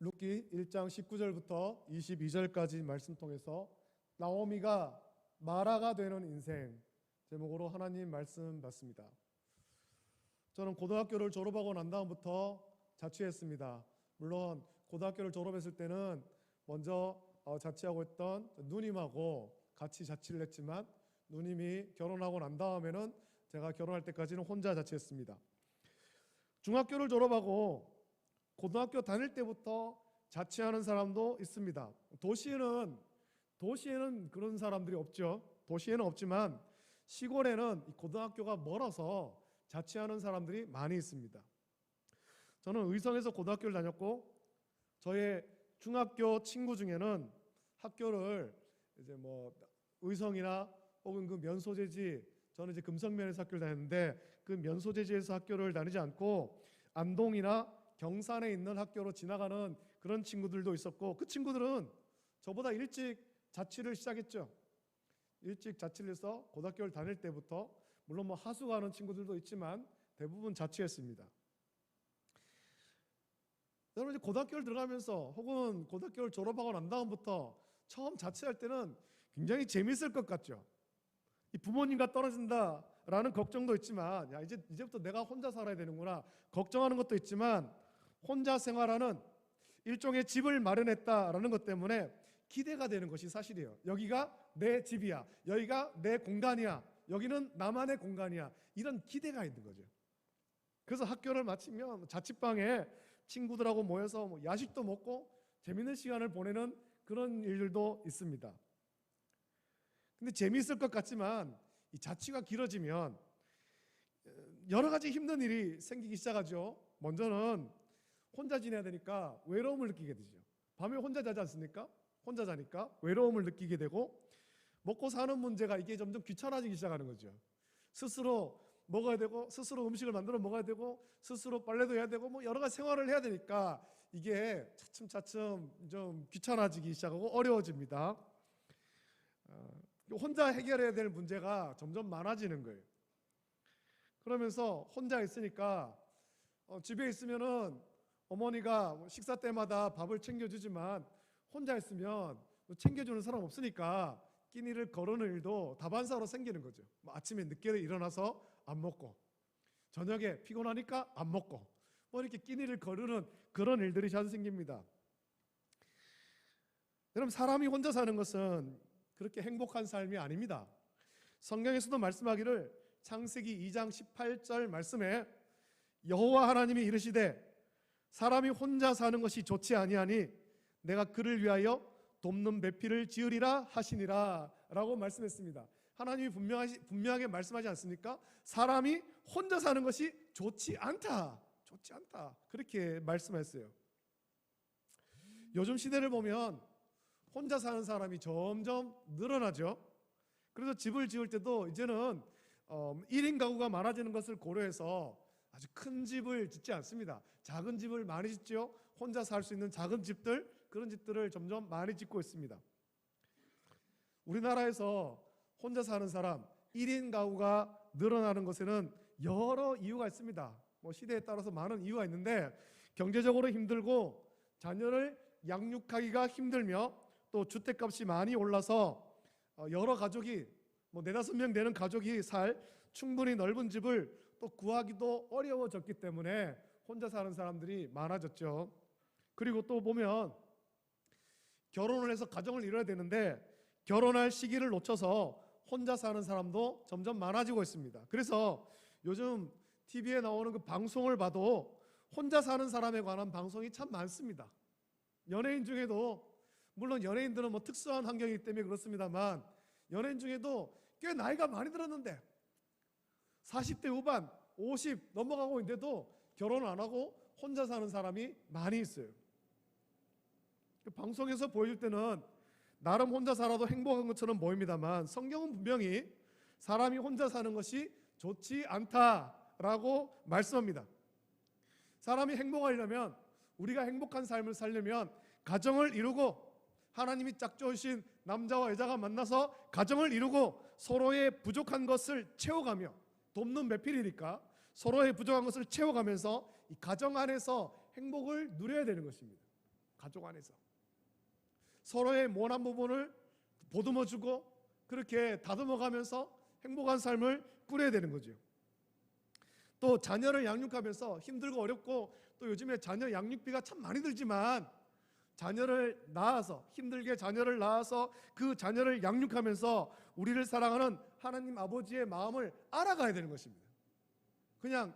룻기 1장 19절부터 22절까지 말씀 통해서 나오미가 마라가 되는 인생 제목으로 하나님 말씀 받습니다. 저는 고등학교를 졸업하고 난 다음부터 자취했습니다. 물론 고등학교를 졸업했을 때는 먼저 자취하고 있던 누님하고 같이 자취를 했지만 누님이 결혼하고 난 다음에는 제가 결혼할 때까지는 혼자 자취했습니다. 중학교를 졸업하고 고등학교 다닐 때부터 자취하는 사람도 있습니다. 도시에는 그런 사람들이 없죠. 도시에는 없지만 시골에는 고등학교가 멀어서 자취하는 사람들이 많이 있습니다. 저는 의성에서 고등학교를 다녔고 저의 중학교 친구 중에는 학교를 이제 의성이나 혹은 그 면소재지, 저는 이제 금성면에서 학교를 다녔는데 그 면소재지에서 학교를 다니지 않고 안동이나 경산에 있는 학교로 지나가는 그런 친구들도 있었고, 그 친구들은 저보다 일찍 자취를 시작했죠. 일찍 자취를 해서 고등학교를 다닐 때부터, 물론 하수 가는 친구들도 있지만 대부분 자취했습니다. 여러분, 이제 고등학교를 들어가면서 혹은 고등학교를 졸업하고 난 다음부터 처음 자취할 때는 굉장히 재밌을 것 같죠. 이 부모님과 떨어진다라는 걱정도 있지만, 야, 이제부터 내가 혼자 살아야 되는구나 걱정하는 것도 있지만, 혼자 생활하는 일종의 집을 마련했다라는 것 때문에 기대가 되는 것이 사실이에요. 여기가 내 집이야, 여기가 내 공간이야, 여기는 나만의 공간이야, 이런 기대가 있는 거죠. 그래서 학교를 마치면 자취방에 친구들하고 모여서 야식도 먹고 재밌는 시간을 보내는 그런 일들도 있습니다. 근데 재미있을 것 같지만 이 자취가 길어지면 여러 가지 힘든 일이 생기기 시작하죠. 먼저는 혼자 지내야 되니까 외로움을 느끼게 되죠. 밤에 혼자 자지 않습니까? 혼자 자니까 외로움을 느끼게 되고, 먹고 사는 문제가 이게 점점 귀찮아지기 시작하는 거죠. 스스로 먹어야 되고, 스스로 음식을 만들어 먹어야 되고, 스스로 빨래도 해야 되고, 여러 가지 생활을 해야 되니까 이게 차츰차츰 좀 귀찮아지기 시작하고 어려워집니다. 혼자 해결해야 될 문제가 점점 많아지는 거예요. 그러면서 혼자 있으니까 집에 있으면은 어머니가 식사 때마다 밥을 챙겨주지만 혼자 있으면 챙겨주는 사람 없으니까 끼니를 거르는 일도 다반사로 생기는 거죠. 아침에 늦게 일어나서 안 먹고, 저녁에 피곤하니까 안 먹고, 이렇게 끼니를 거르는 그런 일들이 자주 생깁니다. 여러분, 사람이 혼자 사는 것은 그렇게 행복한 삶이 아닙니다. 성경에서도 말씀하기를 창세기 2장 18절 말씀에 여호와 하나님이 이르시되 사람이 혼자 사는 것이 좋지 아니하니 내가 그를 위하여 돕는 배필을 지으리라 하시니라 라고 말씀했습니다. 하나님이 분명하게 말씀하지 않습니까? 사람이 혼자 사는 것이 좋지 않다, 좋지 않다, 그렇게 말씀했어요. 요즘 시대를 보면 혼자 사는 사람이 점점 늘어나죠. 그래서 집을 지을 때도 이제는 1인 가구가 많아지는 것을 고려해서 아주 큰 집을 짓지 않습니다. 작은 집을 많이 짓죠. 혼자 살 수 있는 작은 집들, 그런 집들을 점점 많이 짓고 있습니다. 우리나라에서 혼자 사는 사람 1인 가구가 늘어나는 것에는 여러 이유가 있습니다. 시대에 따라서 많은 이유가 있는데, 경제적으로 힘들고 자녀를 양육하기가 힘들며 또 주택값이 많이 올라서 여러 가족이 4-5명 되는 가족이 살 충분히 넓은 집을 또 구하기도 어려워졌기 때문에 혼자 사는 사람들이 많아졌죠. 그리고 또 보면 결혼을 해서 가정을 이뤄야 되는데 결혼할 시기를 놓쳐서 혼자 사는 사람도 점점 많아지고 있습니다. 그래서 요즘 TV에 나오는 그 방송을 봐도 혼자 사는 사람에 관한 방송이 참 많습니다. 연예인 중에도, 물론 연예인들은 특수한 환경이기 때문에 그렇습니다만, 연예인 중에도 꽤 나이가 많이 들었는데 40대 후반, 50 넘어가고 있는데도 결혼을 안 하고 혼자 사는 사람이 많이 있어요. 방송에서 보여줄 때는 나름 혼자 살아도 행복한 것처럼 보입니다만, 성경은 분명히 사람이 혼자 사는 것이 좋지 않다라고 말씀합니다. 사람이 행복하려면, 우리가 행복한 삶을 살려면 가정을 이루고 하나님이 짝지으신 남자와 여자가 만나서 가정을 이루고 서로의 부족한 것을 채워가며, 돕는 배필이니까 서로의 부족한 것을 채워가면서 이 가정 안에서 행복을 누려야 되는 것입니다. 가족 안에서 서로의 모난 부분을 보듬어주고 그렇게 다듬어가면서 행복한 삶을 꾸려야 되는 거죠. 또 자녀를 양육하면서 힘들고 어렵고 또 요즘에 자녀 양육비가 참 많이 들지만 자녀를 낳아서 힘들게 자녀를 낳아서 그 자녀를 양육하면서 우리를 사랑하는 하나님 아버지의 마음을 알아가야 되는 것입니다. 그냥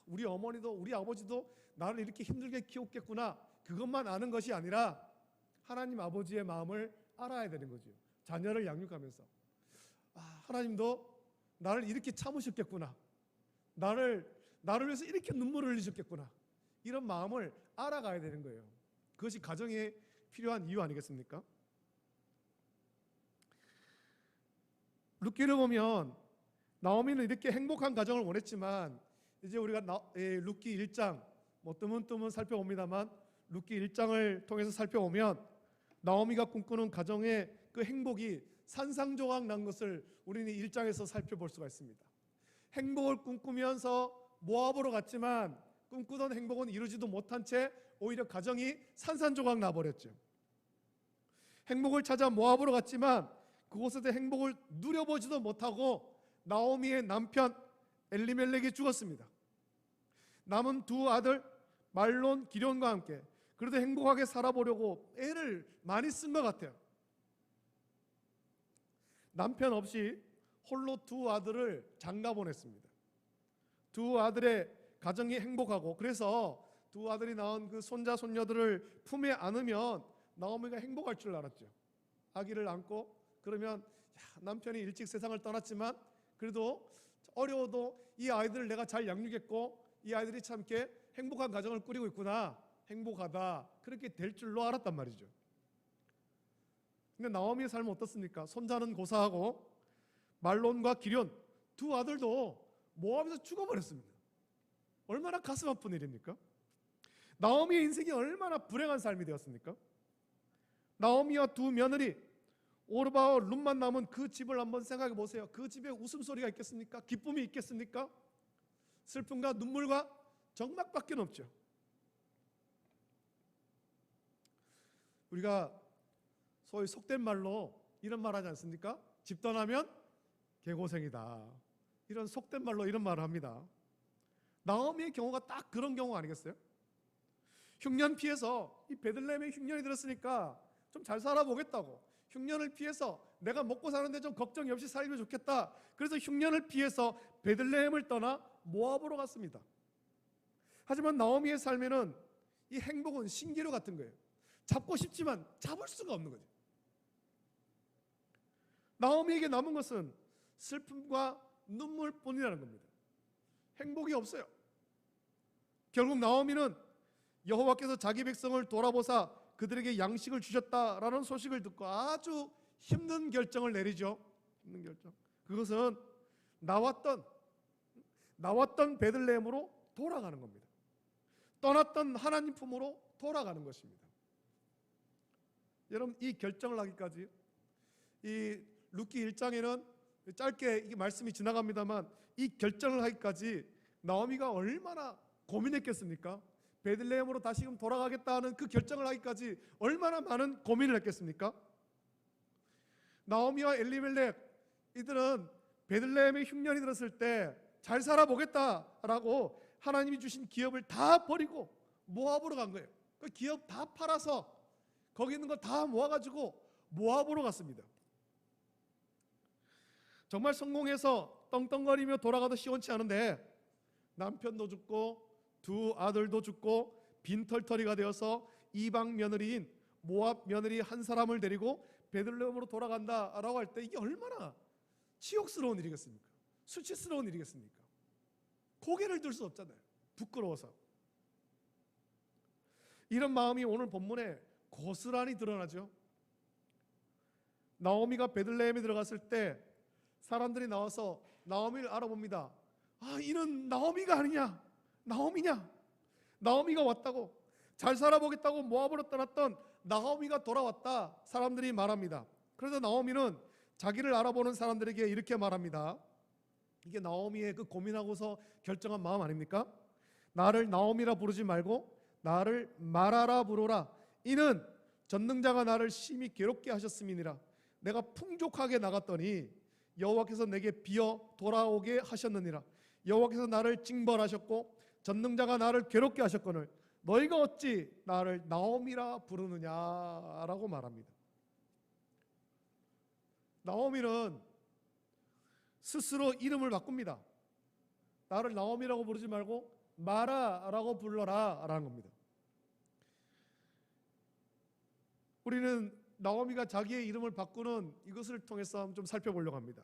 우리 어머니도 우리 아버지도 나를 이렇게 힘들게 키웠겠구나 그것만 아는 것이 아니라 하나님 아버지의 마음을 알아야 되는 거죠. 자녀를 양육하면서 하나님도 나를 이렇게 참으셨겠구나, 나를 위해서 이렇게 눈물을 흘리셨겠구나, 이런 마음을 알아가야 되는 거예요. 그것이 가정에 필요한 이유 아니겠습니까? 룻기를 보면 나오미는 이렇게 행복한 가정을 원했지만 이제 우리가 룻기 1장 뜨문뜨문 살펴봅니다만 룻기 1장을 통해서 살펴보면 나오미가 꿈꾸는 가정의 그 행복이 산상조각 난 것을 우리는 1장에서 살펴볼 수가 있습니다. 행복을 꿈꾸면서 모압으로 갔지만 꿈꾸던 행복은 이루지도 못한 채 오히려 가정이 산산조각 나버렸죠. 행복을 찾아 모압으로 갔지만 그곳에서 행복을 누려보지도 못하고 나오미의 남편 엘리멜렉이 죽었습니다. 남은 두 아들 말론, 기럧과 함께 그래도 행복하게 살아보려고 애를 많이 쓴 것 같아요. 남편 없이 홀로 두 아들을 장가 보냈습니다. 두 아들의 가정이 행복하고 그래서 두 아들이 낳은 그 손자 손녀들을 품에 안으면 나오미가 행복할 줄 알았죠. 아기를 안고 그러면 남편이 일찍 세상을 떠났지만 그래도 어려워도 이 아이들을 내가 잘 양육했고 이 아이들이 참 이렇게 행복한 가정을 꾸리고 있구나, 행복하다, 그렇게 될 줄로 알았단 말이죠. 근데 나오미의 삶은 어떻습니까? 손자는 고사하고 말론과 기럧 두 아들도 모압에서 죽어버렸습니다. 얼마나 가슴 아픈 일입니까? 나오미의 인생이 얼마나 불행한 삶이 되었습니까? 나오미와 두 며느리 오르바와 룻만 남은 그 집을 한번 생각해 보세요. 그 집에 웃음소리가 있겠습니까? 기쁨이 있겠습니까? 슬픔과 눈물과 적막밖에 없죠. 우리가 소위 속된 말로 이런 말 하지 않습니까? 집 떠나면 개고생이다, 이런 속된 말로 이런 말을 합니다. 나오미의 경우가 딱 그런 경우 아니겠어요? 흉년 피해서 이 베들레헴에 흉년이 들었으니까 좀 잘 살아보겠다고, 흉년을 피해서 내가 먹고 사는데 좀 걱정이 없이 살면 좋겠다, 그래서 흉년을 피해서 베들레헴을 떠나 모압으로 갔습니다. 하지만 나오미의 삶에는 이 행복은 신기루 같은 거예요. 잡고 싶지만 잡을 수가 없는 거죠. 나오미에게 남은 것은 슬픔과 눈물뿐이라는 겁니다. 행복이 없어요. 결국 나오미는 여호와께서 자기 백성을 돌아보사 그들에게 양식을 주셨다라는 소식을 듣고 아주 힘든 결정을 내리죠. 힘든 결정. 그것은 나왔던 베들레헴으로 돌아가는 겁니다. 떠났던 하나님 품으로 돌아가는 것입니다. 여러분, 이 결정을 하기까지 이 룻기 1장에는 짧게 이 말씀이 지나갑니다만 이 결정을 하기까지 나오미가 얼마나 고민했겠습니까? 베들레헴으로 다시금 돌아가겠다 하는 그 결정을 하기까지 얼마나 많은 고민을 했겠습니까? 나오미와 엘리멜렉 이들은 베들레헴에 흉년이 들었을 때 잘 살아보겠다라고 하나님이 주신 기업을 다 버리고 모압으로 간 거예요. 그 기업 다 팔아서 거기 있는 거 다 모아가지고 모압으로 갔습니다. 정말 성공해서 떵떵거리며 돌아가도 시원치 않은데 남편도 죽고 두 아들도 죽고 빈털터리가 되어서 이방 며느리인 모압 며느리 한 사람을 데리고 베들레헴으로 돌아간다라고 할 때 이게 얼마나 치욕스러운 일이겠습니까? 수치스러운 일이겠습니까? 고개를 들 수 없잖아요. 부끄러워서. 이런 마음이 오늘 본문에 고스란히 드러나죠. 나오미가 베들레헴에 들어갔을 때 사람들이 나와서 나오미를 알아봅니다. 이는 나오미가 아니냐? 나오미냐? 나오미가 왔다고, 잘 살아보겠다고 모압으로 떠났던 나오미가 돌아왔다, 사람들이 말합니다. 그래서 나오미는 자기를 알아보는 사람들에게 이렇게 말합니다. 이게 나오미의 그 고민하고서 결정한 마음 아닙니까? 나를 나오미라 부르지 말고 나를 마라라 부르라. 이는 전능자가 나를 심히 괴롭게 하셨음이니라. 내가 풍족하게 나갔더니 여호와께서 내게 비어 돌아오게 하셨느니라. 여호와께서 나를 징벌하셨고 전능자가 나를 괴롭게 하셨거늘 너희가 어찌 나를 나오미라 부르느냐라고 말합니다. 나오미는 스스로 이름을 바꿉니다. 나를 나오미라고 부르지 말고 마라라고 불러라 라는 겁니다. 우리는 나오미가 자기의 이름을 바꾸는 이것을 통해서 좀 살펴보려고 합니다.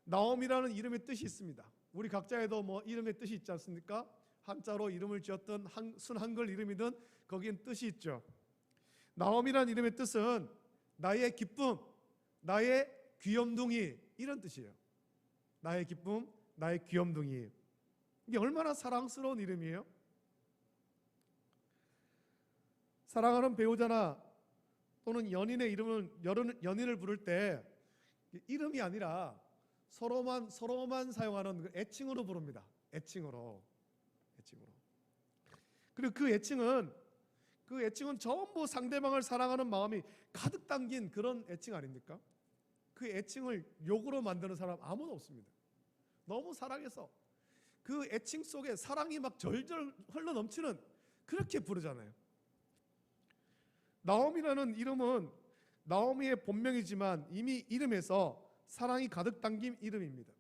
나오미라는 이름의 뜻이 있습니다. 우리 각자에도 뭐 이름의 뜻이 있지 않습니까? 한자로 이름을 지었던 순한글 이름이든 거기엔 뜻이 있죠. 나오미라는 이름의 뜻은 나의 기쁨, 나의 귀염둥이 이런 뜻이에요. 나의 기쁨, 나의 귀염둥이. 이게 얼마나 사랑스러운 이름이에요. 사랑하는 배우자나 또는 연인의 이름을 연인을 부를 때 이름이 아니라 서로만 사용하는 그 애칭으로 부릅니다. 애칭으로. 그리고 그 애칭은 전부 상대방을 사랑하는 마음이 가득 담긴 그런 애칭 아닙니까? 그 애칭을 욕으로 만드는 사람 아무도 없습니다. 너무 사랑해서 그 애칭 속에 사랑이 막 절절 흘러 넘치는 그렇게 부르잖아요. 나오미라는 이름은 나오미의 본명이지만 이미 이름에서 사랑이 가득 담긴 이름입니다.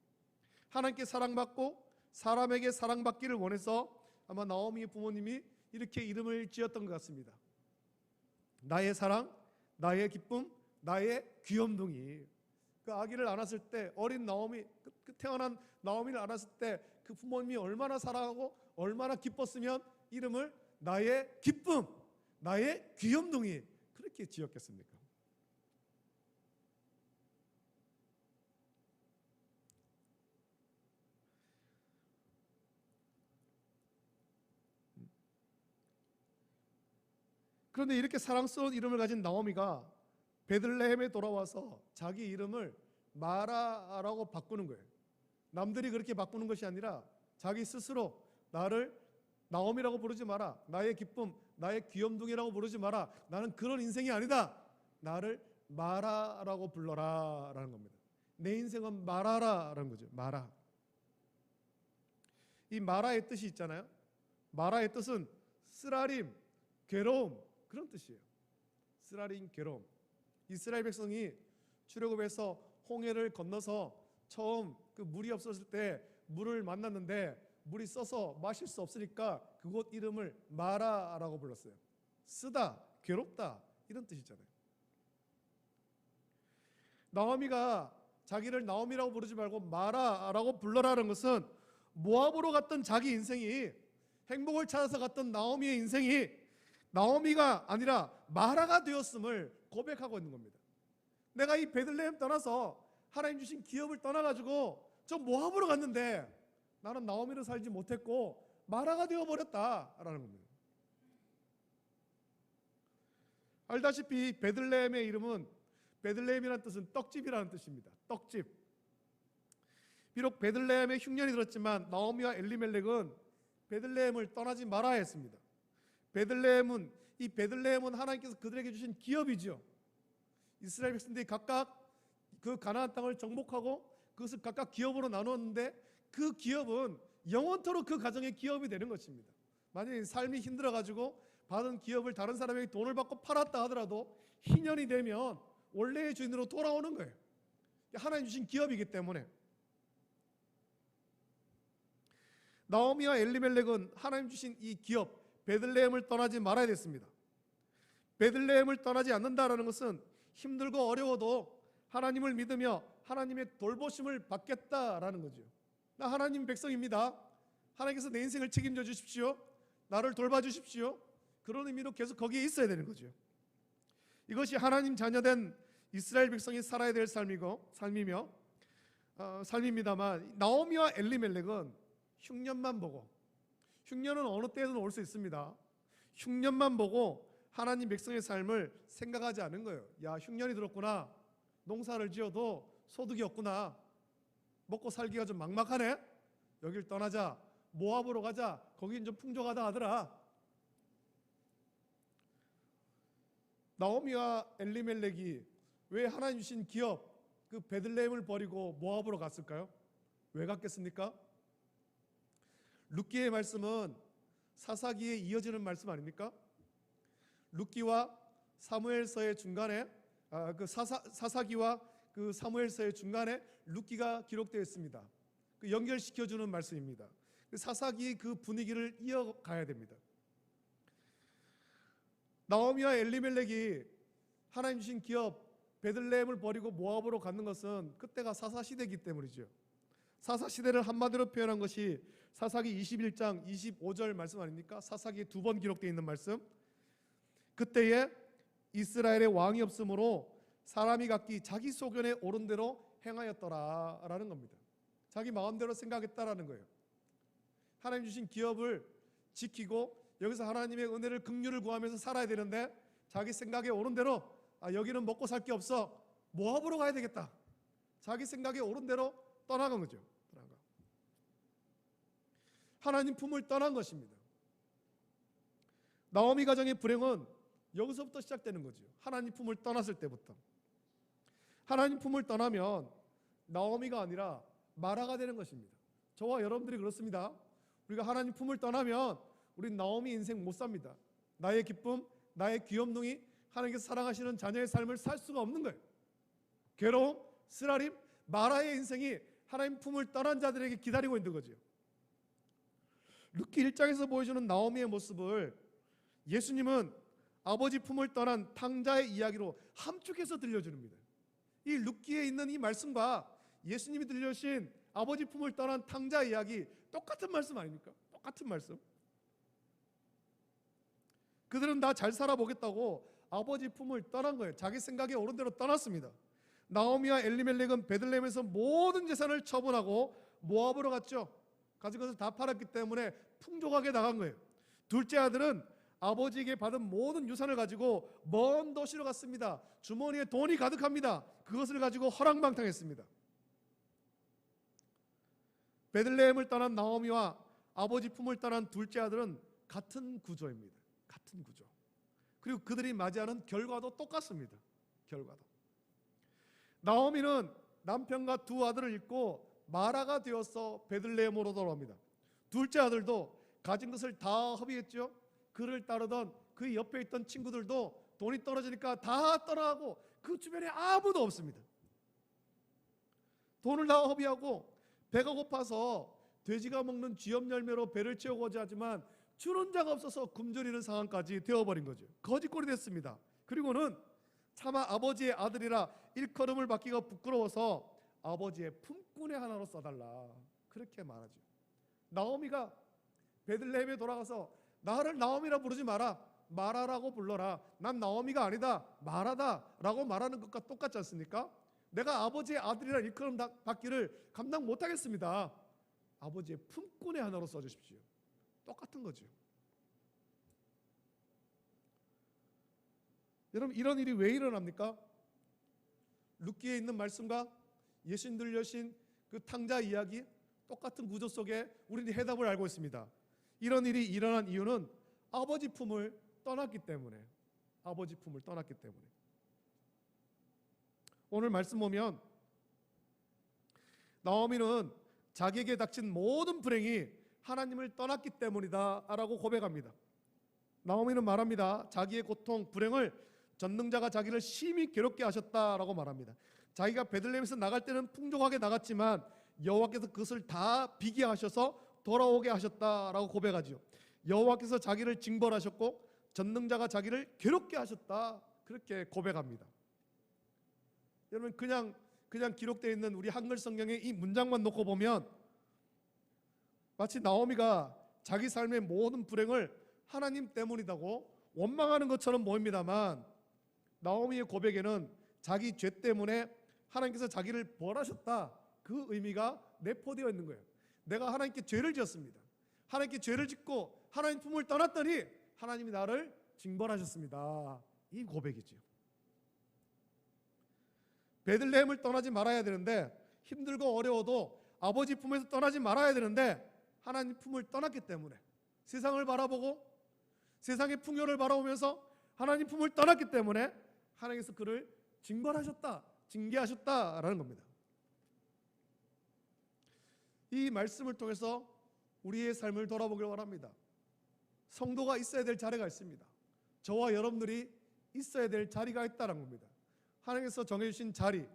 하나님께 사랑받고 사람에게 사랑받기를 원해서 아마 나오미의 부모님이 이렇게 이름을 지었던 것 같습니다. 나의 사랑, 나의 기쁨, 나의 귀염둥이. 그 아기를 안았을 때 어린 나오미, 그 태어난 나오미를 안았을 때 그 부모님이 얼마나 사랑하고 얼마나 기뻤으면 이름을 나의 기쁨, 나의 귀염둥이 그렇게 지었겠습니까? 그런데 이렇게 사랑스러운 이름을 가진 나오미가 베들레헴에 돌아와서 자기 이름을 마라라고 바꾸는 거예요. 남들이 그렇게 바꾸는 것이 아니라 자기 스스로 나를 나오미라고 부르지 마라. 나의 기쁨, 나의 귀염둥이라고 부르지 마라. 나는 그런 인생이 아니다. 나를 마라라고 불러라 라는 겁니다. 내 인생은 마라라라는 거죠. 마라. 이 마라의 뜻이 있잖아요. 마라의 뜻은 쓰라림, 괴로움 그런 뜻이에요. 쓰라림, 괴로움. 이스라엘 백성이 출애굽에서 홍해를 건너서 처음 그 물이 없었을 때 물을 만났는데 물이 써서 마실 수 없으니까 그곳 이름을 마라라고 불렀어요. 쓰다, 괴롭다 이런 뜻이잖아요. 나오미가 자기를 나오미라고 부르지 말고 마라라고 불러라는 것은 모압으로 갔던 자기 인생이 행복을 찾아서 갔던 나오미의 인생이 나오미가 아니라 마라가 되었음을 고백하고 있는 겁니다. 내가 이 베들레헴 떠나서 하나님 주신 기업을 떠나가지고 저 모압으로 갔는데 나는 나오미로 살지 못했고 마라가 되어버렸다라는 겁니다. 알다시피 베들레헴의 이름은 베들레헴이라는 뜻은 떡집이라는 뜻입니다. 떡집. 비록 베들레헴에 흉년이 들었지만 나오미와 엘리멜렉은 베들레헴을 떠나지 말아야 했습니다. 베들레헴은 하나님께서 그들에게 주신 기업이죠. 이스라엘 백성들이 각각 그 가나안 땅을 정복하고 그것을 각각 기업으로 나누었는데 그 기업은 영원토록 그 가정의 기업이 되는 것입니다. 만약에 삶이 힘들어가지고 받은 기업을 다른 사람에게 돈을 받고 팔았다 하더라도 희년이 되면 원래의 주인으로 돌아오는 거예요. 하나님 주신 기업이기 때문에. 나오미와 엘리멜렉은 하나님 주신 이 기업 베들레헴을 떠나지 말아야 됐습니다. 베들레헴을 떠나지 않는다라는 것은 힘들고 어려워도 하나님을 믿으며 하나님의 돌보심을 받겠다라는 거죠. 나 하나님 백성입니다. 하나님께서 내 인생을 책임져 주십시오. 나를 돌봐주십시오. 그런 의미로 계속 거기에 있어야 되는 거죠. 이것이 하나님 자녀된 이스라엘 백성이 살아야 될 삶입니다만 나오미와 엘리멜렉은 흉년만 보고, 흉년은 어느 때든 올 수 있습니다. 흉년만 보고 하나님 백성의 삶을 생각하지 않은 거예요. 야, 흉년이 들었구나. 농사를 지어도 소득이 없구나. 먹고 살기가 좀 막막하네. 여길 떠나자. 모압으로 가자. 거긴 좀 풍족하다 하더라. 나오미와 엘리멜렉이 왜 하나님 주신 기업 그 베들레헴을 버리고 모압으로 갔을까요? 왜 갔겠습니까? 룻기의 말씀은 사사기에 이어지는 말씀 아닙니까? 룻기와 사무엘서의 중간에 사사기와 그 사무엘서의 중간에 룻기가 기록되어 있습니다. 그 연결시켜주는 말씀입니다. 사사기 그 분위기를 이어가야 됩니다. 나오미와 엘리멜렉이 하나님 주신 기업 베들레헴을 버리고 모압으로 가는 것은 그때가 사사시대이기 때문이죠. 사사시대를 한마디로 표현한 것이 사사기 21장 25절 말씀 아닙니까? 사사기에 2번 기록되어 있는 말씀. 그때에 이스라엘의 왕이 없으므로 사람이 각기 자기 소견에 옳은 대로 행하였더라라는 겁니다. 자기 마음대로 생각했다라는 거예요. 하나님 주신 기업을 지키고 여기서 하나님의 은혜를 긍휼을 구하면서 살아야 되는데 자기 생각에 옳은 대로 여기는 먹고 살 게 없어 모압으로 가야 되겠다. 자기 생각에 옳은 대로 떠나간 거죠. 하나님 품을 떠난 것입니다. 나오미 가정의 불행은 여기서부터 시작되는 거죠. 하나님 품을 떠났을 때부터. 하나님 품을 떠나면 나오미가 아니라 마라가 되는 것입니다. 저와 여러분들이 그렇습니다. 우리가 하나님 품을 떠나면 우리 나오미 인생 못 삽니다. 나의 기쁨, 나의 귀염둥이, 하나님께서 사랑하시는 자녀의 삶을 살 수가 없는 거예요. 괴로움, 쓰라림, 마라의 인생이 하나님 품을 떠난 자들에게 기다리고 있는 거죠. 룻기 1장에서 보여주는 나오미의 모습을 예수님은 아버지 품을 떠난 탕자의 이야기로 함축해서 들려줍니다. 이 룻기에 있는 이 말씀과 예수님이 들려주신 아버지 품을 떠난 탕자 이야기 똑같은 말씀 아닙니까? 똑같은 말씀. 그들은 다 잘 살아보겠다고 아버지 품을 떠난 거예요. 자기 생각에 옳은 대로 떠났습니다. 나오미와 엘리멜렉은 베들레헴에서 모든 재산을 처분하고 모압으로 갔죠. 가진 것을 다 팔았기 때문에 풍족하게 나간 거예요. 둘째 아들은 아버지에게 받은 모든 유산을 가지고 먼 도시로 갔습니다. 주머니에 돈이 가득합니다. 그것을 가지고 허랑방탕했습니다. 베들레헴을 떠난 나오미와 아버지 품을 떠난 둘째 아들은 같은 구조입니다. 같은 구조. 그리고 그들이 맞이하는 결과도 똑같습니다. 결과도. 나오미는 남편과 두 아들을 잃고 마라가 되어서 베들레헴으로 돌아옵니다. 둘째 아들도 가진 것을 다 허비했죠. 그를 따르던 그 옆에 있던 친구들도 돈이 떨어지니까 다 떠나가고 그 주변에 아무도 없습니다. 돈을 다 허비하고 배가 고파서 돼지가 먹는 쥐염 열매로 배를 채우고자 하지만 주는 자가 없어서 굶주리는 상황까지 되어버린 거죠. 거지꼴이 됐습니다. 그리고는 차마 아버지의 아들이라 일컬음을 받기가 부끄러워서 아버지의 품꾼의 하나로 써달라 그렇게 말하죠. 나오미가 베들레헴에 돌아가서 나를 나오미라 부르지 마라, 마라라고 불러라. 난 나오미가 아니다, 마라다 라고 말하는 것과 똑같지 않습니까? 내가 아버지의 아들이라 일컬음 받기를 감당 못하겠습니다. 아버지의 품꾼의 하나로 써주십시오. 똑같은 거죠. 여러분, 이런 일이 왜 일어납니까? 룻기에 있는 말씀과 예수님 들려신 그 탕자 이야기 똑같은 구조 속에 우리는 해답을 알고 있습니다. 이런 일이 일어난 이유는 아버지 품을 떠났기 때문에. 아버지 품을 떠났기 때문에. 오늘 말씀 보면 나오미는 자기에게 닥친 모든 불행이 하나님을 떠났기 때문이다 라고 고백합니다. 나오미는 말합니다. 자기의 고통, 불행을 전능자가 자기를 심히 괴롭게 하셨다라고 말합니다. 자기가 베들레헴에서 나갈 때는 풍족하게 나갔지만 여호와께서 그것을 다 비게 하셔서 돌아오게 하셨다라고 고백하죠. 여호와께서 자기를 징벌하셨고 전능자가 자기를 괴롭게 하셨다 그렇게 고백합니다. 여러분, 그냥 기록되어 있는 우리 한글 성경의 이 문장만 놓고 보면 마치 나오미가 자기 삶의 모든 불행을 하나님 때문이라고 원망하는 것처럼 보입니다만 나오미의 고백에는 자기 죄 때문에 하나님께서 자기를 벌하셨다 그 의미가 내포되어 있는 거예요. 내가 하나님께 죄를 지었습니다. 하나님께 죄를 짓고 하나님 품을 떠났더니 하나님이 나를 징벌하셨습니다. 이 고백이죠. 베들레헴을 떠나지 말아야 되는데, 힘들고 어려워도 아버지 품에서 떠나지 말아야 되는데 하나님 품을 떠났기 때문에 세상을 바라보고 세상의 풍요를 바라보면서 하나님 품을 떠났기 때문에 하나님께서 그를 징벌하셨다, 징계하셨다라는 겁니다. 이 말씀을 통해서 우리의 삶을 돌아보길 원합니다. 성도가 있어야 될 자리가 있습니다. 저와 여러분들이 있어야 될 자리가 있다는 겁니다. 하나님께서 정해주신 자리,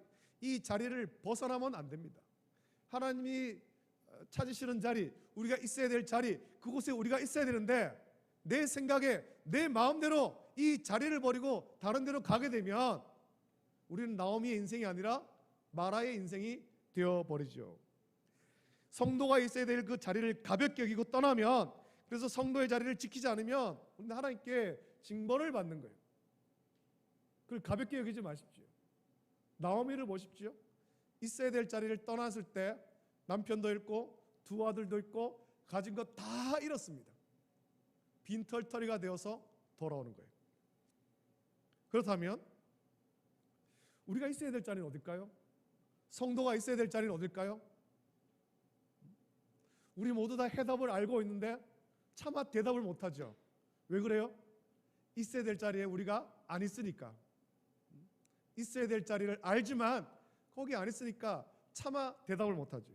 이 자리를 벗어나면 안 됩니다. 하나님이 찾으시는 자리, 우리가 있어야 될 자리, 그곳에 우리가 있어야 되는데 내 생각에 내 마음대로 이 자리를 버리고 다른 데로 가게 되면 우리는 나오미의 인생이 아니라 마라의 인생이 되어버리죠. 성도가 있어야 될 그 자리를 가볍게 여기고 떠나면, 그래서 성도의 자리를 지키지 않으면 우리는 하나님께 징벌을 받는 거예요. 그걸 가볍게 여기지 마십시오. 나오미를 보십시오. 있어야 될 자리를 떠났을 때 남편도 잃고 두 아들도 잃고 가진 것 다 잃었습니다. 빈털터리가 되어서 돌아오는 거예요. 그렇다면 우리가 있어야 될 자리는 어딜까요? 성도가 있어야 될 자리는 어딜까요? 우리 모두 다 해답을 알고 있는데 차마 대답을 못하죠. 왜 그래요? 있어야 될 자리에 우리가 안 있으니까. 있어야 될 자리를 알지만 거기 안 있으니까 차마 대답을 못하죠.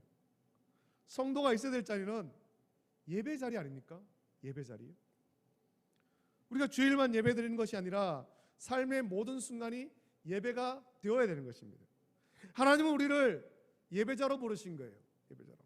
성도가 있어야 될 자리는 예배 자리 아닙니까? 예배 자리. 우리가 주일만 예배 드리는 것이 아니라 삶의 모든 순간이 예배가 되어야 되는 것입니다. 하나님은 우리를 예배자로 부르신 거예요. 예배자로.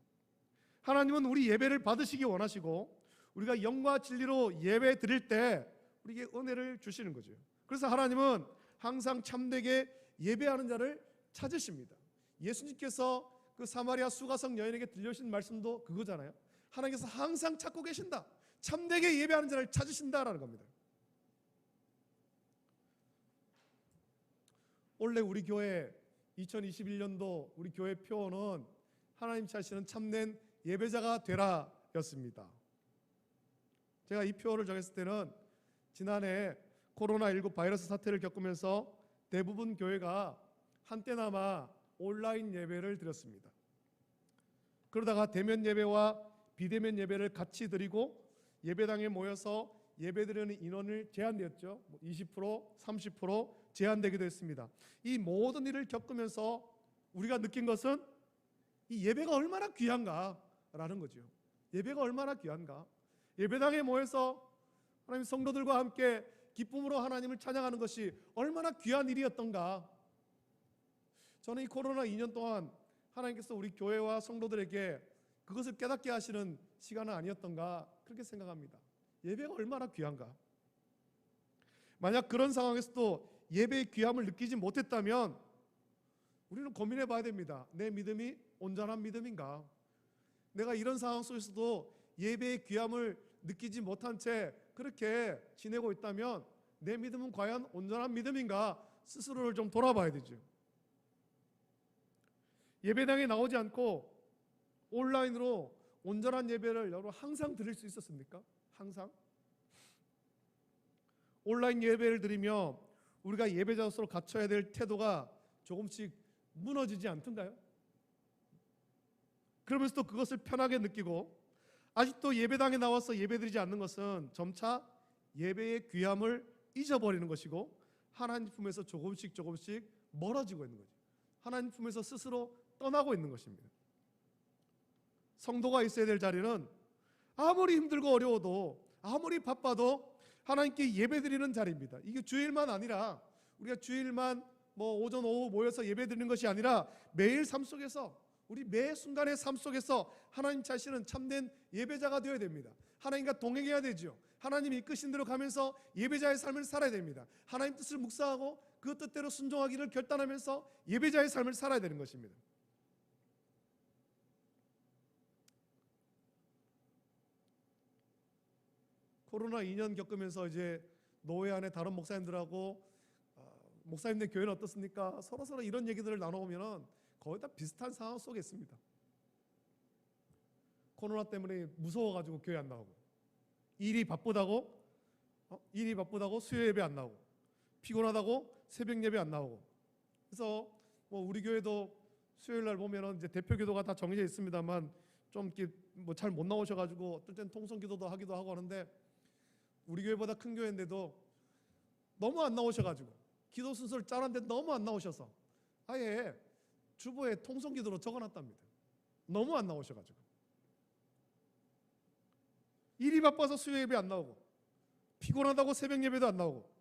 하나님은 우리 예배를 받으시기 원하시고 우리가 영과 진리로 예배 드릴 때 우리에게 은혜를 주시는 거죠. 그래서 하나님은 항상 참되게 예배하는 자를 찾으십니다. 예수님께서 그 사마리아 수가성 여인에게 들려주신 말씀도 그거잖아요. 하나님께서 항상 찾고 계신다. 참되게 예배하는 자를 찾으신다라는 겁니다. 원래 우리 교회 2021년도 우리 교회 표어는 하나님 찾으시는 참된 예배자가 되라 였습니다. 제가 이 표어를 정했을 때는 지난해 코로나19 바이러스 사태를 겪으면서 대부분 교회가 한때나마 온라인 예배를 드렸습니다. 그러다가 대면 예배와 비대면 예배를 같이 드리고 예배당에 모여서 예배드리는 인원을 제한되었죠. 20%, 30% 제한되기도 했습니다. 이 모든 일을 겪으면서 우리가 느낀 것은 이 예배가 얼마나 귀한가라는 거죠. 예배가 얼마나 귀한가. 예배당에 모여서 하나님 성도들과 함께 기쁨으로 하나님을 찬양하는 것이 얼마나 귀한 일이었던가. 저는 이 코로나 2년 동안 하나님께서 우리 교회와 성도들에게 그것을 깨닫게 하시는 시간은 아니었던가 그렇게 생각합니다. 예배가 얼마나 귀한가. 만약 그런 상황에서도 예배의 귀함을 느끼지 못했다면 우리는 고민해 봐야 됩니다. 내 믿음이 온전한 믿음인가. 내가 이런 상황 속에서도 예배의 귀함을 느끼지 못한 채 그렇게 지내고 있다면 내 믿음은 과연 온전한 믿음인가 스스로를 좀 돌아봐야 되죠. 예배당에 나오지 않고 온라인으로 온전한 예배를 여러분 항상 드릴 수 있었습니까? 항상? 온라인 예배를 드리며 우리가 예배자로서 갖춰야 될 태도가 조금씩 무너지지 않던가요? 그러면서 또 그것을 편하게 느끼고 아직도 예배당에 나와서 예배드리지 않는 것은 점차 예배의 귀함을 잊어버리는 것이고 하나님 품에서 조금씩 멀어지고 있는 거죠. 하나님 품에서 스스로 떠나고 있는 것입니다. 성도가 있어야 될 자리는 아무리 힘들고 어려워도 아무리 바빠도 하나님께 예배드리는 자리입니다. 이게 주일만 아니라 우리가 주일만 오전 오후 모여서 예배드리는 것이 아니라 매일 삶 속에서 우리 매 순간의 삶 속에서 하나님 자신은 참된 예배자가 되어야 됩니다. 하나님과 동행해야 되죠. 하나님이 이끄신 대로 가면서 예배자의 삶을 살아야 됩니다. 하나님 뜻을 묵상하고 그 뜻대로 순종하기를 결단하면서 예배자의 삶을 살아야 되는 것입니다. 코로나 2년 겪으면서 이제 노회 안에 다른 목사님들하고 목사님들 교회는 어떻습니까? 서로 이런 얘기들을 나눠보면 거의 다 비슷한 상황 속에 있습니다. 코로나 때문에 무서워가지고 교회 안 나오고 일이 바쁘다고 수요 예배 안 나오고 피곤하다고 새벽 예배 안 나오고 그래서 우리 교회도 수요일 날 보면은 이제 대표 기도가 다 정해져 있습니다만 좀 이렇게 잘 못 나오셔가지고 어떨 땐 통성 기도도 하기도 하고 하는데 우리 교회보다 큰 교회인데도 너무 안 나오셔가지고 기도 순서를 짜는데 너무 안 나오셔서 아예 주보에 통성기도로 적어놨답니다. 너무 안 나오셔가지고 일이 바빠서 수요 예배 안 나오고 피곤하다고 새벽 예배도 안 나오고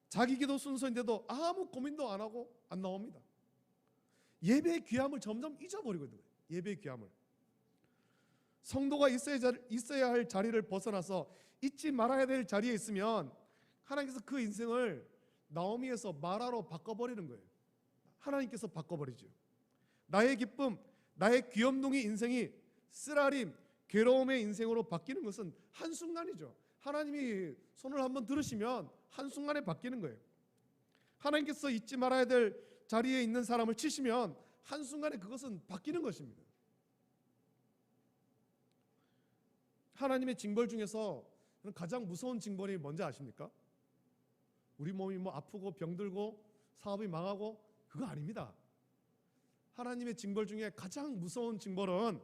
자기 기도 순서인데도 아무 고민도 안 하고 안 나옵니다. 예배의 귀함을 점점 잊어버리고 있는 거예요. 예배의 귀함을. 성도가 있어야 할 자리를 벗어나서 잊지 말아야 될 자리에 있으면 하나님께서 그 인생을 나오미에서 마라로 바꿔버리는 거예요. 하나님께서 바꿔버리죠. 나의 기쁨, 나의 귀염둥이 인생이 쓰라림, 괴로움의 인생으로 바뀌는 것은 한순간이죠. 하나님이 손을 한번 들으시면 한순간에 바뀌는 거예요. 하나님께서 잊지 말아야 될 자리에 있는 사람을 치시면 한순간에 그것은 바뀌는 것입니다. 하나님의 징벌 중에서 가장 무서운 징벌이 뭔지 아십니까? 우리 몸이 뭐 아프고 병들고 사업이 망하고 그거 아닙니다. 하나님의 징벌 중에 가장 무서운 징벌은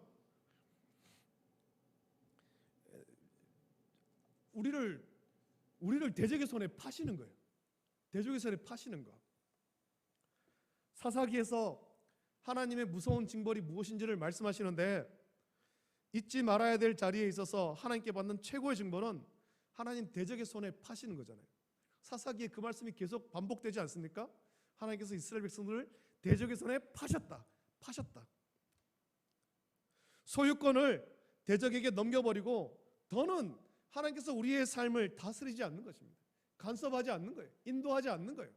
우리를 대적의 손에 파시는 거예요. 대적의 손에 파시는 거. 사사기에서 하나님의 무서운 징벌이 무엇인지를 말씀하시는데 잊지 말아야 될 자리에 있어서 하나님께 받는 최고의 징벌은 하나님 대적의 손에 파시는 거잖아요. 사사기에 그 말씀이 계속 반복되지 않습니까? 하나님께서 이스라엘 백성들을 대적의 손에 파셨다. 소유권을 대적에게 넘겨버리고 더는 하나님께서 우리의 삶을 다스리지 않는 것입니다. 간섭하지 않는 거예요. 인도하지 않는 거예요.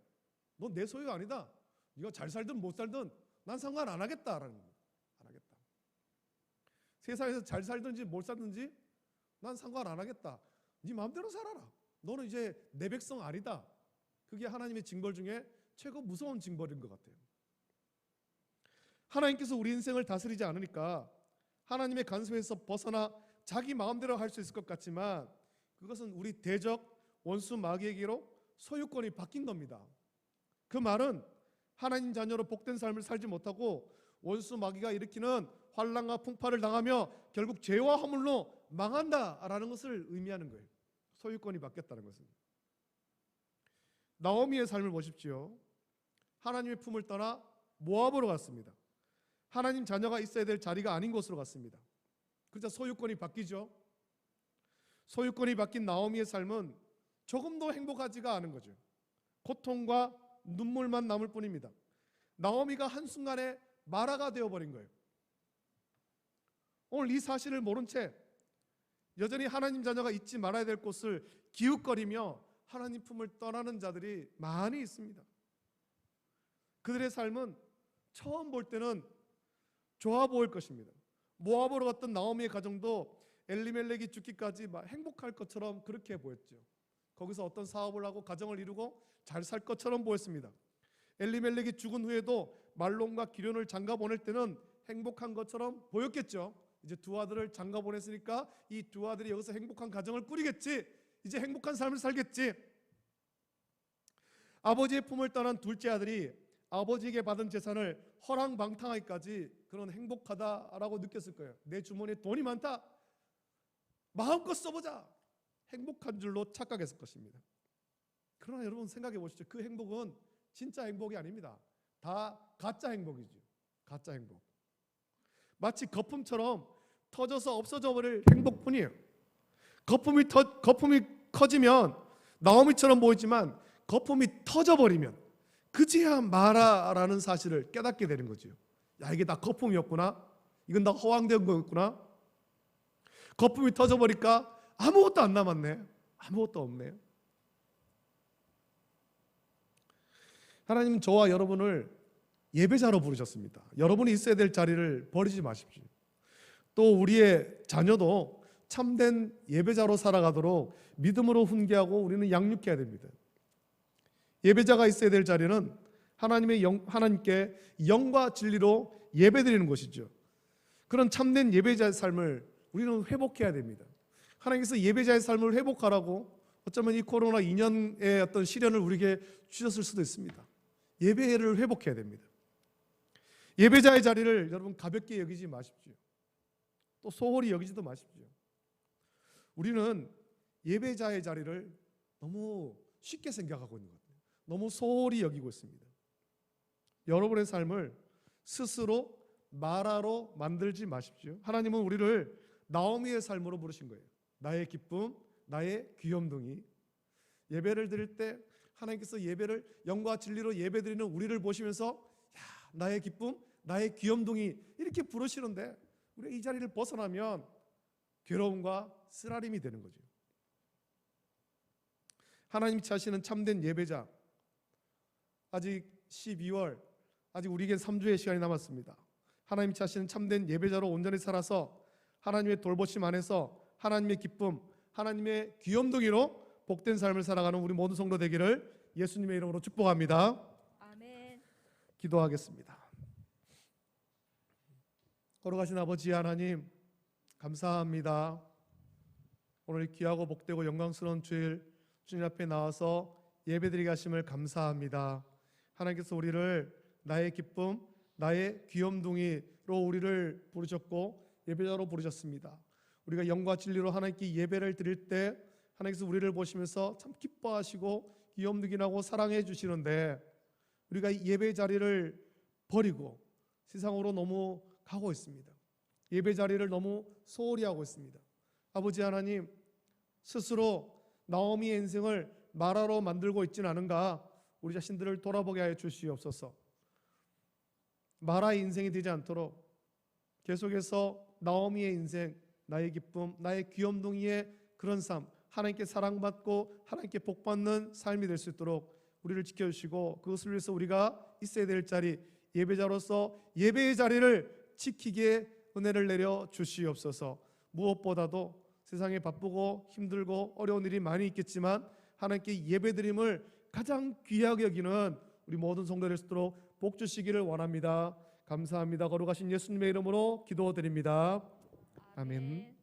너 내 소유가 아니다. 네가 잘 살든 못 살든 난 상관 안 하겠다라는 거예요. 안 하겠다. 세상에서 잘 살든지 못 살든지 난 상관 안 하겠다. 네 마음대로 살아라. 너는 이제 내 백성 아니다. 그게 하나님의 징벌 중에 최고 무서운 징벌인 것 같아요. 하나님께서 우리 인생을 다스리지 않으니까 하나님의 간섭에서 벗어나 자기 마음대로 할 수 있을 것 같지만 그것은 우리 대적 원수 마귀에게로 소유권이 바뀐 겁니다. 그 말은 하나님 자녀로 복된 삶을 살지 못하고 원수 마귀가 일으키는 환난과 풍파를 당하며 결국 죄와 허물로 망한다라는 것을 의미하는 거예요. 소유권이 바뀌었다는 것은. 나오미의 삶을 보십시오. 하나님의 품을 떠나 모압으로 갔습니다. 하나님 자녀가 있어야 될 자리가 아닌 곳으로 갔습니다. 그러자 소유권이 바뀌죠. 소유권이 바뀐 나오미의 삶은 조금도 행복하지가 않은 거죠. 고통과 눈물만 남을 뿐입니다. 나오미가 한순간에 마라가 되어버린 거예요. 오늘 이 사실을 모른 채 여전히 하나님 자녀가 잊지 말아야 될 곳을 기웃거리며 하나님 품을 떠나는 자들이 많이 있습니다. 그들의 삶은 처음 볼 때는 좋아 보일 것입니다. 모압으로 갔던 나오미의 가정도 엘리멜렉이 죽기까지 막 행복할 것처럼 그렇게 보였죠. 거기서 어떤 사업을 하고 가정을 이루고 잘 살 것처럼 보였습니다. 엘리멜렉이 죽은 후에도 말론과 기련을 장가 보낼 때는 행복한 것처럼 보였겠죠. 이제 두 아들을 장가 보냈으니까 이 두 아들이 여기서 행복한 가정을 꾸리겠지. 이제 행복한 삶을 살겠지. 아버지의 품을 떠난 둘째 아들이 아버지에게 받은 재산을 허랑방탕하기까지 그런 행복하다라고 느꼈을 거예요. 내 주머니에 돈이 많다. 마음껏 써보자. 행복한 줄로 착각했을 것입니다. 그러나 여러분 생각해 보시죠. 그 행복은 진짜 행복이 아닙니다. 다 가짜 행복이죠. 가짜 행복. 마치 거품처럼 터져서 없어져 버릴 행복뿐이에요. 거품이 커지면 나오미처럼 보이지만 거품이 터져버리면 그제야 마라라는 사실을 깨닫게 되는 거죠. 야, 이게 다 거품이었구나. 이건 다 허황된 거였구나. 거품이 터져버리니까 아무것도 안 남았네. 아무것도 없네요. 하나님은 저와 여러분을 예배자로 부르셨습니다. 여러분이 있어야 될 자리를 버리지 마십시오. 또 우리의 자녀도 참된 예배자로 살아가도록 믿음으로 훈계하고 우리는 양육해야 됩니다. 예배자가 있어야 될 자리는 하나님께 영과 진리로 예배드리는 것이죠. 그런 참된 예배자의 삶을 우리는 회복해야 됩니다. 하나님께서 예배자의 삶을 회복하라고 어쩌면 이 코로나 2년의 어떤 시련을 우리에게 주셨을 수도 있습니다. 예배를 회복해야 됩니다. 예배자의 자리를 여러분 가볍게 여기지 마십시오. 또 소홀히 여기지도 마십시오. 우리는 예배자의 자리를 너무 쉽게 생각하고 있는 것 같아요. 너무 소홀히 여기고 있습니다. 여러분의 삶을 스스로 마라로 만들지 마십시오. 하나님은 우리를 나오미의 삶으로 부르신 거예요. 나의 기쁨, 나의 귀염둥이. 예배를 드릴 때 하나님께서 예배를 영과 진리로 예배드리는 우리를 보시면서 나의 기쁨, 나의 귀염둥이 이렇게 부르시는데 우리가 이 자리를 벗어나면 괴로움과 쓰라림이 되는 거죠. 하나님이 찾으시는 참된 예배자, 아직 12월, 아직 우리에게 3주의 시간이 남았습니다. 하나님이 찾으시는 참된 예배자로 온전히 살아서 하나님의 돌보심 안에서 하나님의 기쁨, 하나님의 귀염둥이로 복된 삶을 살아가는 우리 모든 성도 되기를 예수님의 이름으로 축복합니다. 아멘. 기도하겠습니다. 걸어가신 아버지 하나님, 감사합니다. 오늘 귀하고 복되고 영광스러운 주일 주님 앞에 나와서 예배드리게 하심을 감사합니다. 하나님께서 우리를 나의 기쁨, 나의 귀염둥이로 우리를 부르셨고 예배자로 부르셨습니다. 우리가 영과 진리로 하나님께 예배를 드릴 때 하나님께서 우리를 보시면서 참 기뻐하시고 귀염둥이라고 사랑해 주시는데 우리가 예배 자리를 버리고 세상으로 너무 가고 있습니다. 예배 자리를 너무 소홀히 하고 있습니다. 아버지 하나님, 스스로 나오미의 인생을 마라로 만들고 있지는 않은가 우리 자신들을 돌아보게 하여 주시옵소서. 마라의 인생이 되지 않도록 계속해서 나오미의 인생, 나의 기쁨, 나의 귀염둥이의 그런 삶, 하나님께 사랑받고 하나님께 복받는 삶이 될 수 있도록 우리를 지켜주시고 그것을 위해서 우리가 있어야 될 자리, 예배자로서 예배의 자리를 지키기에 은혜를 내려 주시옵소서. 무엇보다도 세상에 바쁘고 힘들고 어려운 일이 많이 있겠지만 하나님께 예배드림을 가장 귀하게 여기는 우리 모든 성도들 수 있도록 복 주시기를 원합니다. 감사합니다. 거룩하신 예수님의 이름으로 기도드립니다. 아멘.